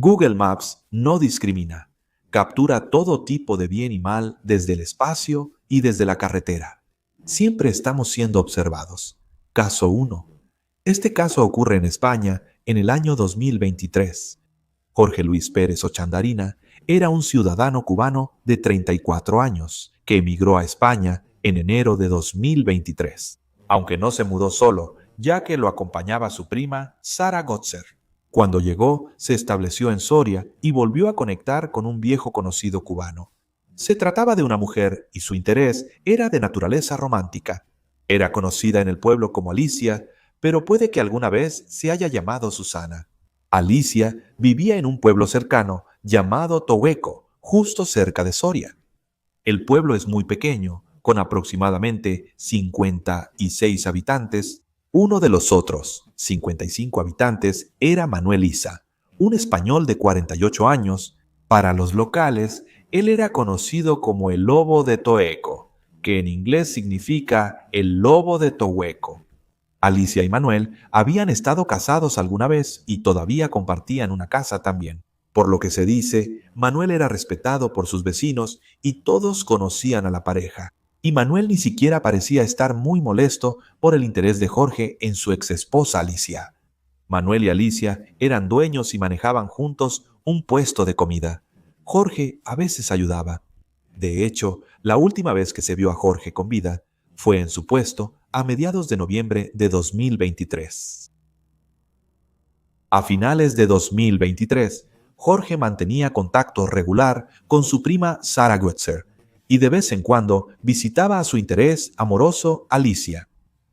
Google Maps no discrimina. Captura todo tipo de bien y mal desde el espacio y desde la carretera. Siempre estamos siendo observados. Caso 1. Este caso ocurre en España en el año 2023. Jorge Luis Pérez Ochandarina era un ciudadano cubano de 34 años que emigró a España en enero de 2023, aunque no se mudó solo, ya que lo acompañaba su prima Sara Gotzer. Cuando llegó, se estableció en Soria y volvió a conectar con un viejo conocido cubano. Se trataba de una mujer y su interés era de naturaleza romántica. Era conocida en el pueblo como Alicia, pero puede que alguna vez se haya llamado Susana. Alicia vivía en un pueblo cercano llamado Tohueco, justo cerca de Soria. El pueblo es muy pequeño, con aproximadamente 56 habitantes. Uno de los otros 55 habitantes era Manuel Isa, un español de 48 años. Para los locales, él era conocido como el Lobo de Toeco, que en inglés significa el Lobo de Tohueco. Alicia y Manuel habían estado casados alguna vez y todavía compartían una casa también. Por lo que se dice, Manuel era respetado por sus vecinos y todos conocían a la pareja. Y Manuel ni siquiera parecía estar muy molesto por el interés de Jorge en su exesposa Alicia. Manuel y Alicia eran dueños y manejaban juntos un puesto de comida. Jorge a veces ayudaba. De hecho, la última vez que se vio a Jorge con vida fue en su puesto a mediados de noviembre de 2023. A finales de 2023, Jorge mantenía contacto regular con su prima Sara Gotzer y de vez en cuando visitaba a su interés amoroso Alicia.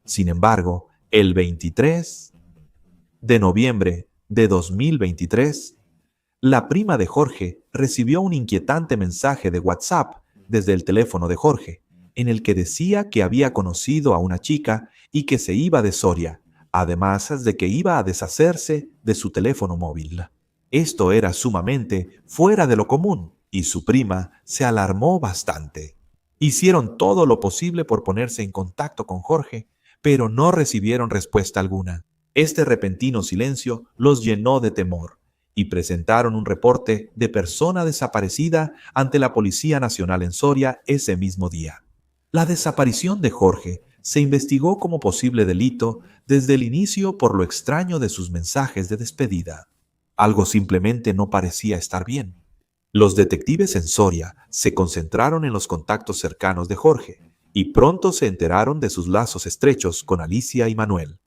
Sin embargo, el 23 de noviembre de 2023, la prima de Jorge recibió un inquietante mensaje de WhatsApp desde el teléfono de Jorge, en el que decía que había conocido a una chica y que se iba de Soria, además de que iba a deshacerse de su teléfono móvil. Esto era sumamente fuera de lo común y su prima se alarmó bastante. Hicieron todo lo posible por ponerse en contacto con Jorge, pero no recibieron respuesta alguna. Este repentino silencio los llenó de temor y presentaron un reporte de persona desaparecida ante la Policía Nacional en Soria ese mismo día. La desaparición de Jorge se investigó como posible delito desde el inicio por lo extraño de sus mensajes de despedida. Algo simplemente no parecía estar bien. Los detectives en Soria se concentraron en los contactos cercanos de Jorge y pronto se enteraron de sus lazos estrechos con Alicia y Manuel.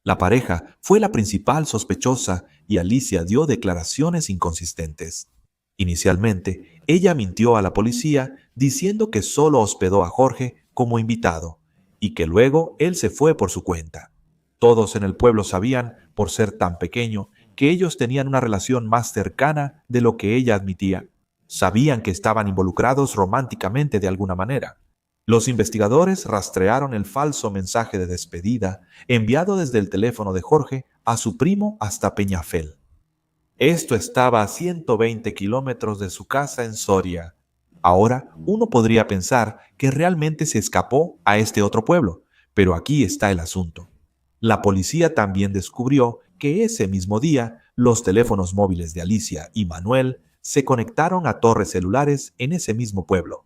La pareja fue la principal sospechosa y Alicia dio declaraciones inconsistentes. Inicialmente, ella mintió a la policía diciendo que solo hospedó a Jorge como invitado y que luego él se fue por su cuenta. Todos en el pueblo sabían, por ser tan pequeño, que ellos tenían una relación más cercana de lo que ella admitía. Sabían que estaban involucrados románticamente de alguna manera. Los investigadores rastrearon el falso mensaje de despedida enviado desde el teléfono de Jorge a su primo hasta Peñafel. Esto estaba a 120 kilómetros de su casa en Soria. Ahora uno podría pensar que realmente se escapó a este otro pueblo, pero aquí está el asunto. La policía también descubrió que ese mismo día los teléfonos móviles de Alicia y Manuel se conectaron a torres celulares en ese mismo pueblo.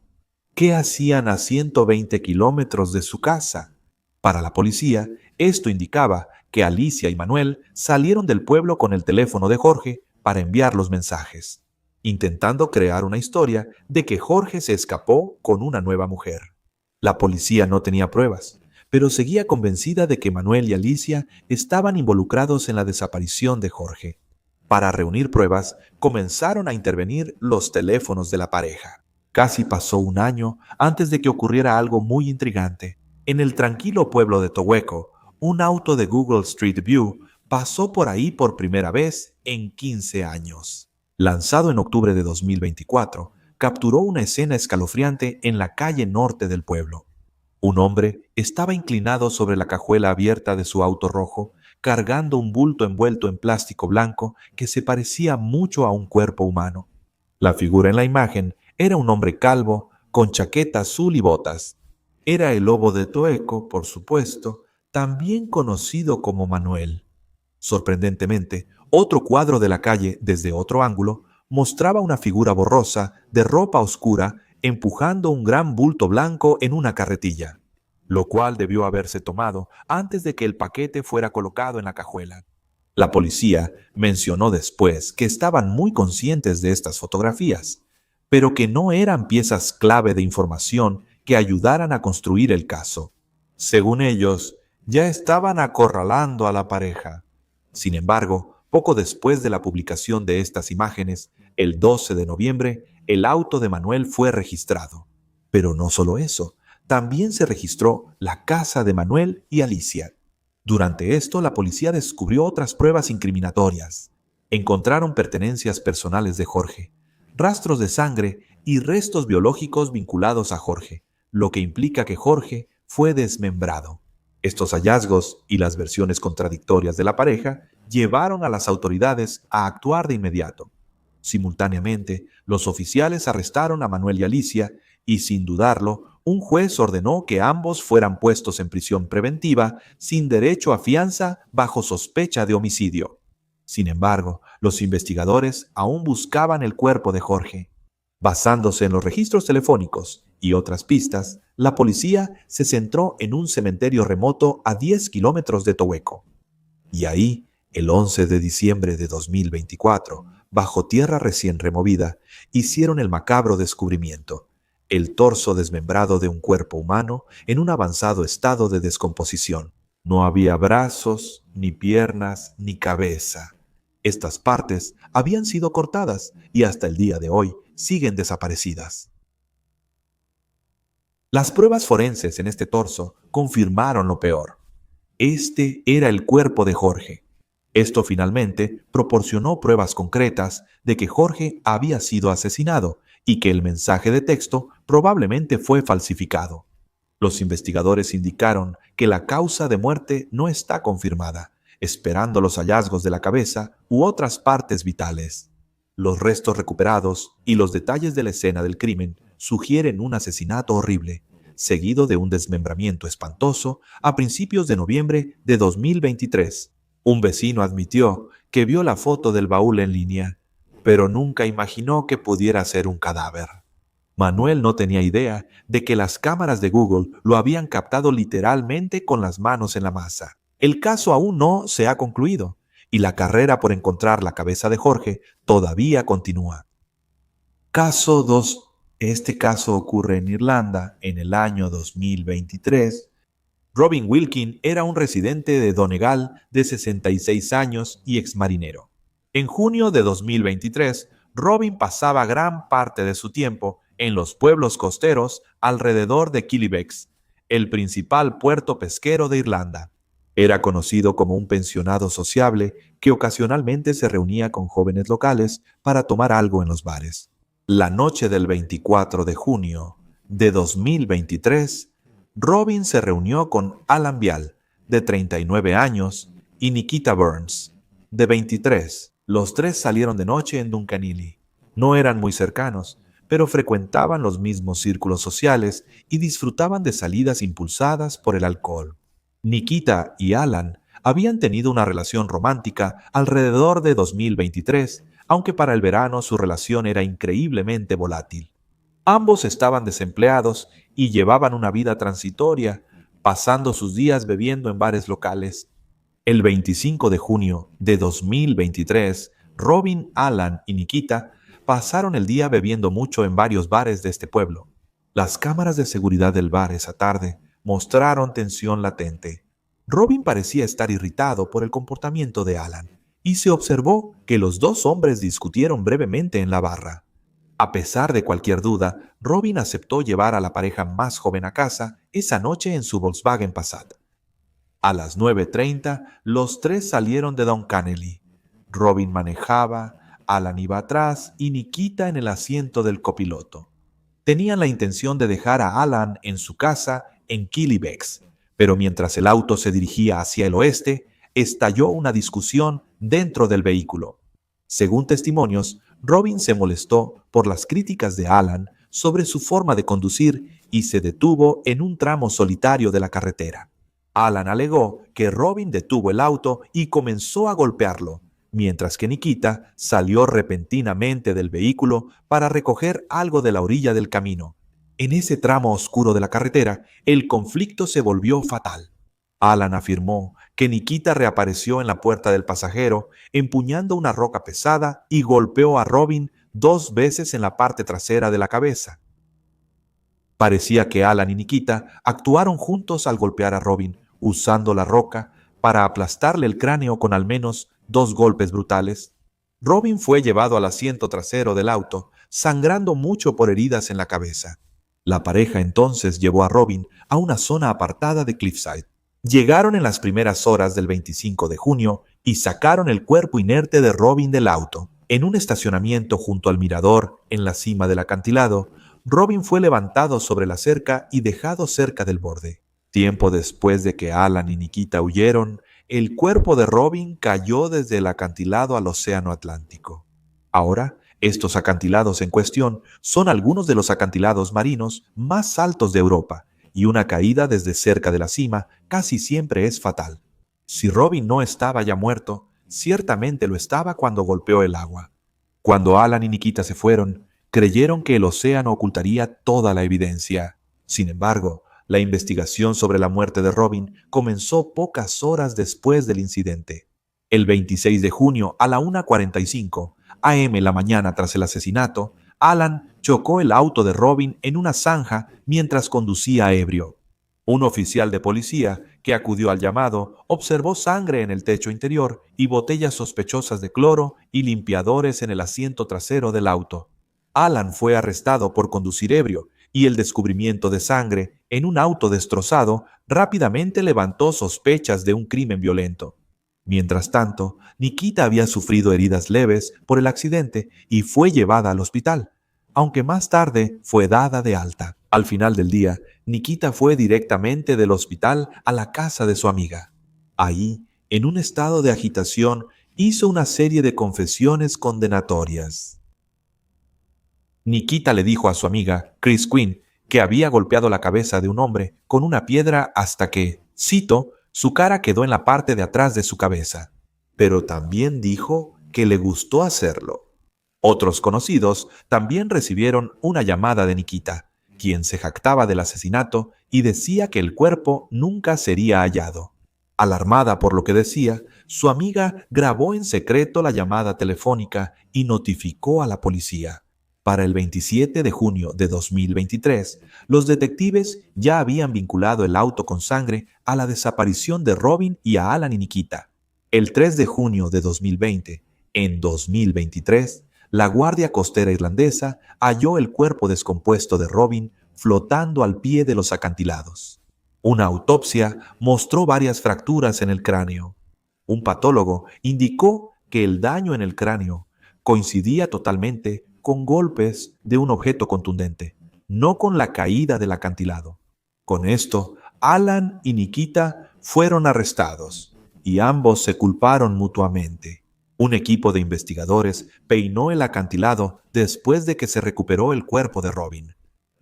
¿Qué hacían a 120 kilómetros de su casa? Para la policía, esto indicaba que Alicia y Manuel salieron del pueblo con el teléfono de Jorge para enviar los mensajes, intentando crear una historia de que Jorge se escapó con una nueva mujer. La policía no tenía pruebas, pero seguía convencida de que Manuel y Alicia estaban involucrados en la desaparición de Jorge. Para reunir pruebas, comenzaron a intervenir los teléfonos de la pareja. Casi pasó un año antes de que ocurriera algo muy intrigante. En el tranquilo pueblo de Tohueco, un auto de Google Street View pasó por ahí por primera vez en 15 años. Lanzado en octubre de 2024, capturó una escena escalofriante en la calle norte del pueblo. Un hombre estaba inclinado sobre la cajuela abierta de su auto rojo, cargando un bulto envuelto en plástico blanco que se parecía mucho a un cuerpo humano. La figura en la imagen era un hombre calvo, con chaqueta azul y botas. Era el Lobo de Toeco, por supuesto, también conocido como Manuel. Sorprendentemente, Otro cuadro de la calle, desde otro ángulo, mostraba una figura borrosa de ropa oscura empujando un gran bulto blanco en una carretilla, lo cual debió haberse tomado antes de que el paquete fuera colocado en la cajuela. La policía mencionó después que estaban muy conscientes de estas fotografías, pero que no eran piezas clave de información que ayudaran a construir el caso. Según ellos, ya estaban acorralando a la pareja. Sin embargo, poco después de la publicación de estas imágenes, el 12 de noviembre, el auto de Manuel fue registrado. Pero no solo eso, también se registró la casa de Manuel y Alicia. Durante esto, la policía descubrió otras pruebas incriminatorias. Encontraron pertenencias personales de Jorge, rastros de sangre y restos biológicos vinculados a Jorge, lo que implica que Jorge fue desmembrado. Estos hallazgos y las versiones contradictorias de la pareja llevaron a las autoridades a actuar de inmediato. Simultáneamente, los oficiales arrestaron a Manuel y Alicia y, sin dudarlo, un juez ordenó que ambos fueran puestos en prisión preventiva sin derecho a fianza bajo sospecha de homicidio. Sin embargo, los investigadores aún buscaban el cuerpo de Jorge. Basándose en los registros telefónicos y otras pistas, la policía se centró en un cementerio remoto a 10 kilómetros de Tohueco. Y ahí, el 11 de diciembre de 2024, bajo tierra recién removida, hicieron el macabro descubrimiento: el torso desmembrado de un cuerpo humano en un avanzado estado de descomposición. No había brazos, ni piernas, ni cabeza. Estas partes habían sido cortadas y hasta el día de hoy siguen desaparecidas. Las pruebas forenses en este torso confirmaron lo peor. Este era el cuerpo de Jorge. Esto finalmente proporcionó pruebas concretas de que Jorge había sido asesinado y que el mensaje de texto probablemente fue falsificado. Los investigadores indicaron que la causa de muerte no está confirmada, esperando los hallazgos de la cabeza u otras partes vitales. Los restos recuperados y los detalles de la escena del crimen sugieren un asesinato horrible, seguido de un desmembramiento espantoso a principios de noviembre de 2023. Un vecino admitió que vio la foto del baúl en línea, pero nunca imaginó que pudiera ser un cadáver. Manuel no tenía idea de que las cámaras de Google lo habían captado literalmente con las manos en la masa. El caso aún no se ha concluido y la carrera por encontrar la cabeza de Jorge todavía continúa. Caso 2. Este caso ocurre en Irlanda en el año 2023. Robin Wilkin era un residente de Donegal de 66 años y exmarinero. En junio de 2023, Robin pasaba gran parte de su tiempo en los pueblos costeros alrededor de Killybegs, el principal puerto pesquero de Irlanda. Era conocido como un pensionado sociable que ocasionalmente se reunía con jóvenes locales para tomar algo en los bares. La noche del 24 de junio de 2023, Robin se reunió con Alan Vial, de 39 años, y Nikita Burns, de 23. Los tres salieron de noche en Duncanilly. No eran muy cercanos, pero frecuentaban los mismos círculos sociales y disfrutaban de salidas impulsadas por el alcohol. Nikita y Alan habían tenido una relación romántica alrededor de 2023, aunque para el verano su relación era increíblemente volátil. Ambos estaban desempleados y llevaban una vida transitoria, pasando sus días bebiendo en bares locales. El 25 de junio de 2023, Robin, Alan y Nikita pasaron el día bebiendo mucho en varios bares de este pueblo. Las cámaras de seguridad del bar esa tarde mostraron tensión latente. Robin parecía estar irritado por el comportamiento de Alan, y se observó que los dos hombres discutieron brevemente en la barra. A pesar de cualquier duda, Robin aceptó llevar a la pareja más joven a casa esa noche en su Volkswagen Passat. A las 9:30, los tres salieron de Duncanelly. Robin manejaba, Alan iba atrás y Nikita en el asiento del copiloto. Tenían la intención de dejar a Alan en su casa en Killybegs, pero mientras el auto se dirigía hacia el oeste, estalló una discusión dentro del vehículo. Según testimonios, Robin se molestó por las críticas de Alan sobre su forma de conducir y se detuvo en un tramo solitario de la carretera. Alan alegó que Robin detuvo el auto y comenzó a golpearlo, mientras que Nikita salió repentinamente del vehículo para recoger algo de la orilla del camino. En ese tramo oscuro de la carretera, el conflicto se volvió fatal. Alan afirmó que Nikita reapareció en la puerta del pasajero empuñando una roca pesada y golpeó a Robin 2 veces en la parte trasera de la cabeza. Parecía que Alan y Nikita actuaron juntos al golpear a Robin, usando la roca para aplastarle el cráneo con al menos 2 golpes brutales. Robin fue llevado al asiento trasero del auto, sangrando mucho por heridas en la cabeza. La pareja entonces llevó a Robin a una zona apartada de Cliffside. Llegaron en las primeras horas del 25 de junio y sacaron el cuerpo inerte de Robin del auto. En un estacionamiento junto al mirador, en la cima del acantilado, Robin fue levantado sobre la cerca y dejado cerca del borde. Tiempo después de que Alan y Nikita huyeron, el cuerpo de Robin cayó desde el acantilado al Océano Atlántico. Ahora, estos acantilados en cuestión son algunos de los acantilados marinos más altos de Europa, y una caída desde cerca de la cima casi siempre es fatal. Si Robin no estaba ya muerto, ciertamente lo estaba cuando golpeó el agua. Cuando Alan y Nikita se fueron, creyeron que el océano ocultaría toda la evidencia. Sin embargo, la investigación sobre la muerte de Robin comenzó pocas horas después del incidente. El 26 de junio a la 1:45 a.m. la mañana tras el asesinato, Alan chocó el auto de Robin en una zanja mientras conducía ebrio. Un oficial de policía que acudió al llamado observó sangre en el techo interior y botellas sospechosas de cloro y limpiadores en el asiento trasero del auto. Alan fue arrestado por conducir ebrio y el descubrimiento de sangre en un auto destrozado rápidamente levantó sospechas de un crimen violento. Mientras tanto, Nikita había sufrido heridas leves por el accidente y fue llevada al hospital, aunque más tarde fue dada de alta. Al final del día, Nikita fue directamente del hospital a la casa de su amiga. Ahí, en un estado de agitación, hizo una serie de confesiones condenatorias. Nikita le dijo a su amiga, Chris Quinn, que había golpeado la cabeza de un hombre con una piedra hasta que, cito, su cara quedó en la parte de atrás de su cabeza. Pero también dijo que le gustó hacerlo. Otros conocidos también recibieron una llamada de Nikita, quien se jactaba del asesinato y decía que el cuerpo nunca sería hallado. Alarmada por lo que decía, su amiga grabó en secreto la llamada telefónica y notificó a la policía. Para el 27 de junio de 2023, los detectives ya habían vinculado el auto con sangre a la desaparición de Robin y a Alan y Nikita. El 3 de junio de 2020, en 2023, la Guardia Costera Irlandesa halló el cuerpo descompuesto de Robin flotando al pie de los acantilados. Una autopsia mostró varias fracturas en el cráneo. Un patólogo indicó que el daño en el cráneo coincidía totalmente con golpes de un objeto contundente, no con la caída del acantilado. Con esto, Alan y Nikita fueron arrestados y ambos se culparon mutuamente. Un equipo de investigadores peinó el acantilado después de que se recuperó el cuerpo de Robin.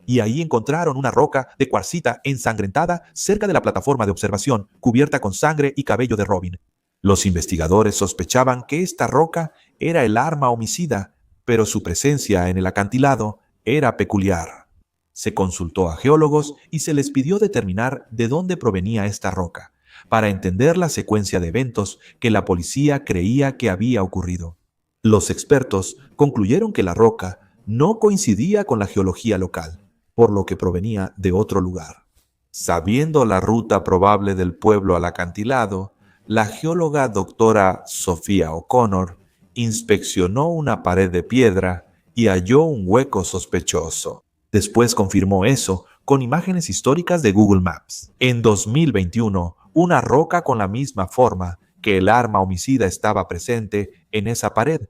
Y ahí encontraron una roca de cuarcita ensangrentada cerca de la plataforma de observación, cubierta con sangre y cabello de Robin. Los investigadores sospechaban que esta roca era el arma homicida, pero su presencia en el acantilado era peculiar. Se consultó a geólogos y se les pidió determinar de dónde provenía esta roca, para entender la secuencia de eventos que la policía creía que había ocurrido. Los expertos concluyeron que la roca no coincidía con la geología local, por lo que provenía de otro lugar. Sabiendo la ruta probable del pueblo al acantilado, la geóloga doctora Sofía O'Connor inspeccionó una pared de piedra y halló un hueco sospechoso. Después confirmó eso con imágenes históricas de Google Maps. En 2021, una roca con la misma forma que el arma homicida estaba presente en esa pared,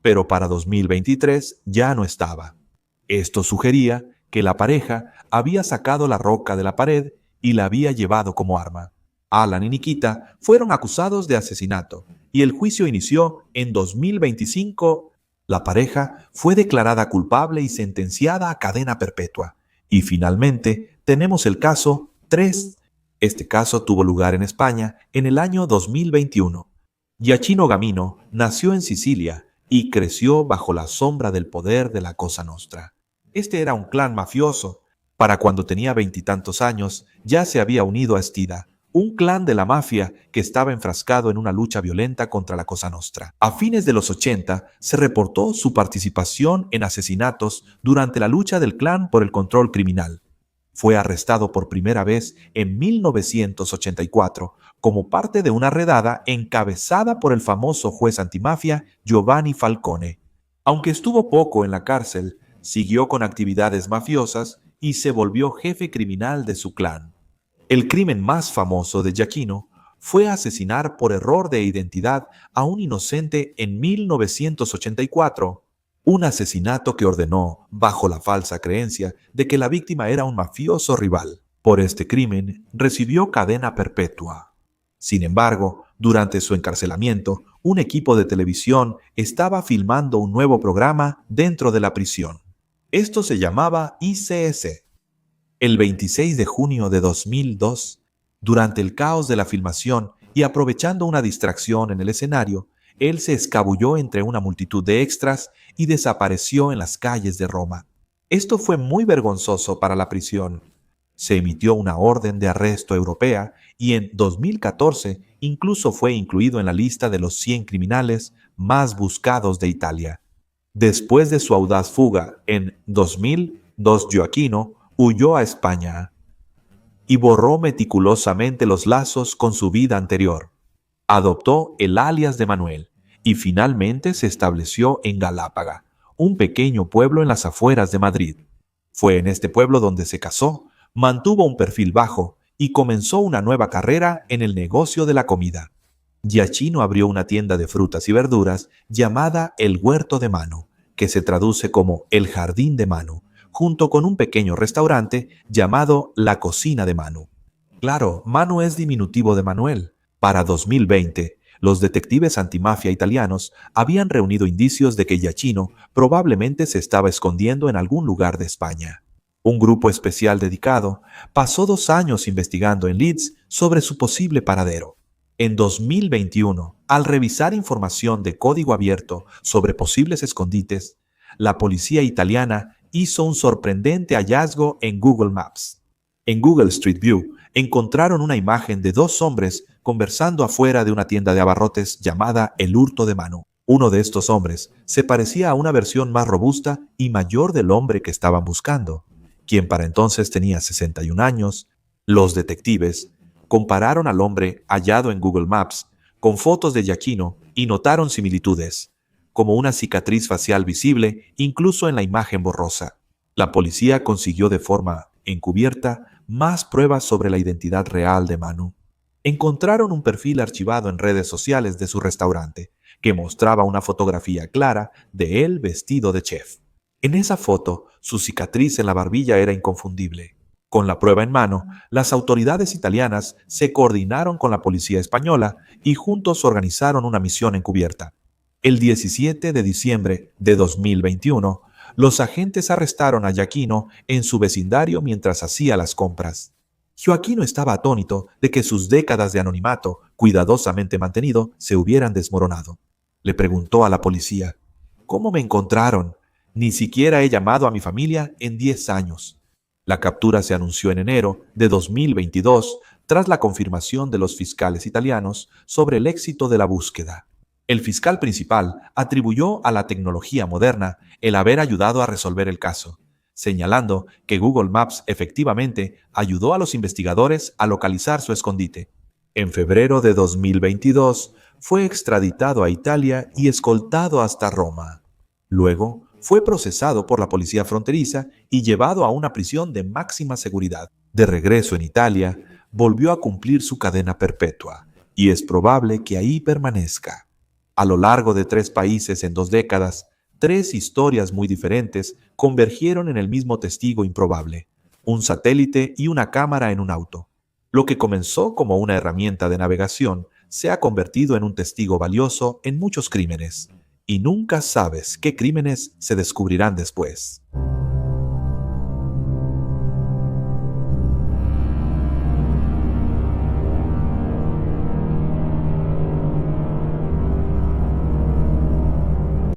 pero para 2023 ya no estaba. Esto sugería que la pareja había sacado la roca de la pared y la había llevado como arma. Alan y Nikita fueron acusados de asesinato y el juicio inició en 2025. La pareja fue declarada culpable y sentenciada a cadena perpetua. Y finalmente tenemos el caso 3. Este caso tuvo lugar en España en el año 2021. Giacchino Gamino nació en Sicilia y creció bajo la sombra del poder de la Cosa Nostra. Este era un clan mafioso. Para cuando tenía veintitantos años, ya se había unido a Stida, un clan de la mafia que estaba enfrascado en una lucha violenta contra la Cosa Nostra. A fines de los 80 se reportó su participación en asesinatos durante la lucha del clan por el control criminal. Fue arrestado por primera vez en 1984 como parte de una redada encabezada por el famoso juez antimafia Giovanni Falcone. Aunque estuvo poco en la cárcel, siguió con actividades mafiosas y se volvió jefe criminal de su clan. El crimen más famoso de Giacchino fue asesinar por error de identidad a un inocente en 1984, un asesinato que ordenó bajo la falsa creencia de que la víctima era un mafioso rival. Por este crimen recibió cadena perpetua. Sin embargo, durante su encarcelamiento, un equipo de televisión estaba filmando un nuevo programa dentro de la prisión. Esto se llamaba ICS. El 26 de junio de 2002, durante el caos de la filmación y aprovechando una distracción en el escenario, él se escabulló entre una multitud de extras y desapareció en las calles de Roma. Esto fue muy vergonzoso para la prisión. Se emitió una orden de arresto europea y en 2014 incluso fue incluido en la lista de los 100 criminales más buscados de Italia. Después de su audaz fuga en 2002, Giacchino huyó a España y borró meticulosamente los lazos con su vida anterior. Adoptó el alias de Manuel y finalmente se estableció en Galápaga, un pequeño pueblo en las afueras de Madrid. Fue en este pueblo donde se casó, mantuvo un perfil bajo y comenzó una nueva carrera en el negocio de la comida. Giacchino abrió una tienda de frutas y verduras llamada El Huerto de Manu, que se traduce como El Jardín de Manu, junto con un pequeño restaurante llamado La Cocina de Manu. Claro, Manu es diminutivo de Manuel. Para 2020, los detectives antimafia italianos habían reunido indicios de que Giacchino probablemente se estaba escondiendo en algún lugar de España. Un grupo especial dedicado pasó 2 años investigando en Leeds sobre su posible paradero. En 2021, al revisar información de código abierto sobre posibles escondites, la policía italiana hizo un sorprendente hallazgo en Google Maps. En Google Street View encontraron una imagen de 2 hombres conversando afuera de una tienda de abarrotes llamada El Hurto de Manu. Uno de estos hombres se parecía a una versión más robusta y mayor del hombre que estaban buscando, quien para entonces tenía 61 años. Los detectives compararon al hombre hallado en Google Maps con fotos de Giacchino y notaron similitudes, como una cicatriz facial visible incluso en la imagen borrosa. La policía consiguió de forma encubierta más pruebas sobre la identidad real de Manu. Encontraron un perfil archivado en redes sociales de su restaurante, que mostraba una fotografía clara de él vestido de chef. En esa foto, su cicatriz en la barbilla era inconfundible. Con la prueba en mano, las autoridades italianas se coordinaron con la policía española y juntos organizaron una misión encubierta. El 17 de diciembre de 2021, los agentes arrestaron a Giacchino en su vecindario mientras hacía las compras. Giacchino estaba atónito de que sus décadas de anonimato, cuidadosamente mantenido, se hubieran desmoronado. Le preguntó a la policía: ¿cómo me encontraron? Ni siquiera he llamado a mi familia en 10 años. La captura se anunció en enero de 2022 tras la confirmación de los fiscales italianos sobre el éxito de la búsqueda. El fiscal principal atribuyó a la tecnología moderna el haber ayudado a resolver el caso, señalando que Google Maps efectivamente ayudó a los investigadores a localizar su escondite. En febrero de 2022 fue extraditado a Italia y escoltado hasta Roma. Luego fue procesado por la policía fronteriza y llevado a una prisión de máxima seguridad. De regreso en Italia, volvió a cumplir su cadena perpetua y es probable que ahí permanezca. A lo largo de 3 países en 2 décadas, 3 historias muy diferentes convergieron en el mismo testigo improbable: un satélite y una cámara en un auto. Lo que comenzó como una herramienta de navegación se ha convertido en un testigo valioso en muchos crímenes, y nunca sabes qué crímenes se descubrirán después.